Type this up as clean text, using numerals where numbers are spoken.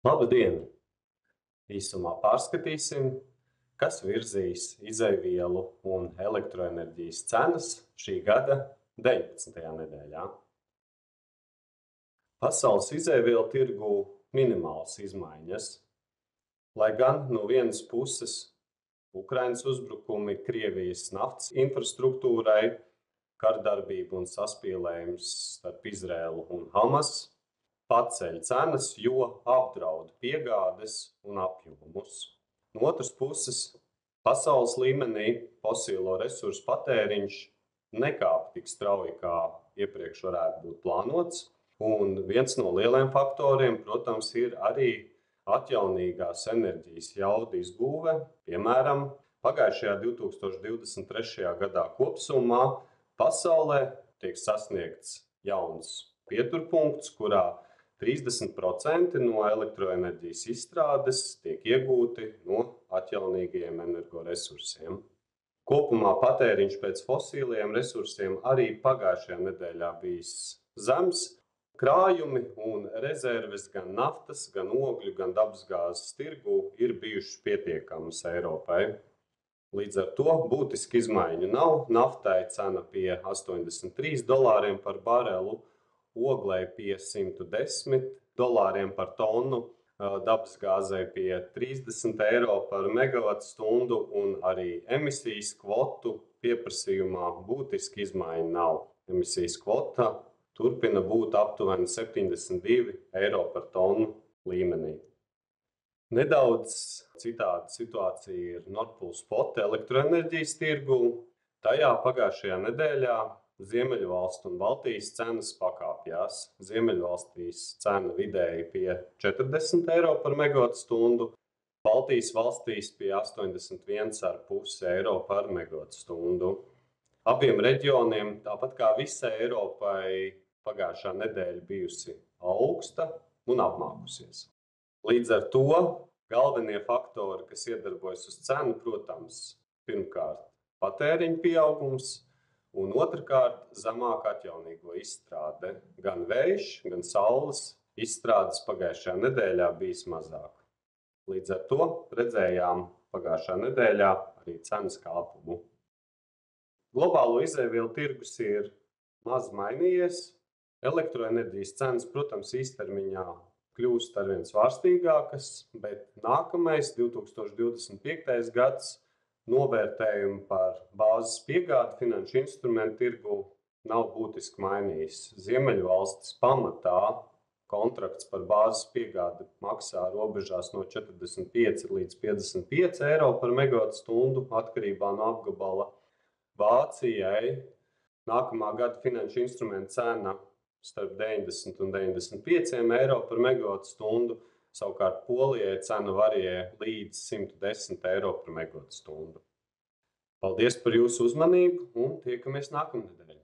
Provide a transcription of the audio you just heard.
Labdien! Īsumā pārskatīsim, kas virzīs izejvielu un elektroenerģijas cenas šī gada 19. nedēļā. Pasaules izejvielu tirgū minimālas izmaiņas, lai gan no vienas puses Ukrainas uzbrukumi Krievijas naftas infrastruktūrai, kardarbība un saspīlējums starp Izraēlu un Hamas paceļ cenas, jo apdraud piegādes un apjomus. No otras puses, pasaules līmenī fosīlo resursu patēriņš nekāp tik strauji, kā iepriekš varētu būt plānots, un viens no lieliem faktoriem, protams, ir arī atjaunīgās enerģijas jaudu izbūve. Piemēram, pagājušajā 2023. gadā kopsumā pasaulē tiek sasniegts jauns pieturpunkts, kurā 30% no elektroenerģijas izstrādes tiek iegūti no atjaunīgajiem energoresursiem. Kopumā patēriņš pēc fosīliem resursiem arī pagājušajā nedēļā bijis zems. Krājumi un rezerves gan naftas, gan ogļu, gan dabasgāzes tirgū ir bijušas pietiekamas Eiropai. Līdz ar to būtiski izmaiņu nav. Naftai cena pie $83 par barelu, oglei pie $110 par tonu, dabasgāzei pie €30 par megavatstundu un arī emisijas kvotu pieprasījumā būtiski izmaiņu nav. Emisijas kvota turpina būt aptuveni €72 par tonu līmenī. Nedaudz citāda situācija ir Nord Pool Spot elektroenerģijas tirgū. Tajā pagājušajā nedēļā Ziemeļvalstu un Baltijas cenas pakāpjās. Ziemeļvalstīs cena vidēji pie €40 par megavatstundu, Baltijas valstīs pie €81,5 par megavatstundu. Abiem reģioniem, tāpat kā visai Eiropai, pagājušā nedēļa bijusi augsta un apmākusies. Līdz ar to galvenie faktori, kas iedarbojas uz cenu, protams, pirmkārt patēriņa pieaugums, un otrkārt zemāka atjaunīgo izstrāde. Gan vējš, gan saules izstrādes pagājušajā nedēļā bijis mazāk. Līdz ar to redzējām pagājušā nedēļā arī cenas kāpumu. Globālo izejvielu tirgus ir maz mainījies. Elektroenerģijas cenas, protams, īstermiņā kļūst arvien svārstīgākas, bet nākamais 2025. gads novērtējumi par bāzes piegādi finanšu instrumentu tirgu nav būtiski mainījis. Ziemeļvalstis pamatā kontrakts par bāzes piegādi maksā robežās no €45 līdz €55 par megavatstundu atkarībā no apgabala. Vācijai nākamā gada finanšu instrumentu cena starp €90 un €95 par megavatstundu, savukārt Polijai cena varijē līdz €110 par megavatstundu. Paldies par jūsu uzmanību un tiekamies nākamnedēļ!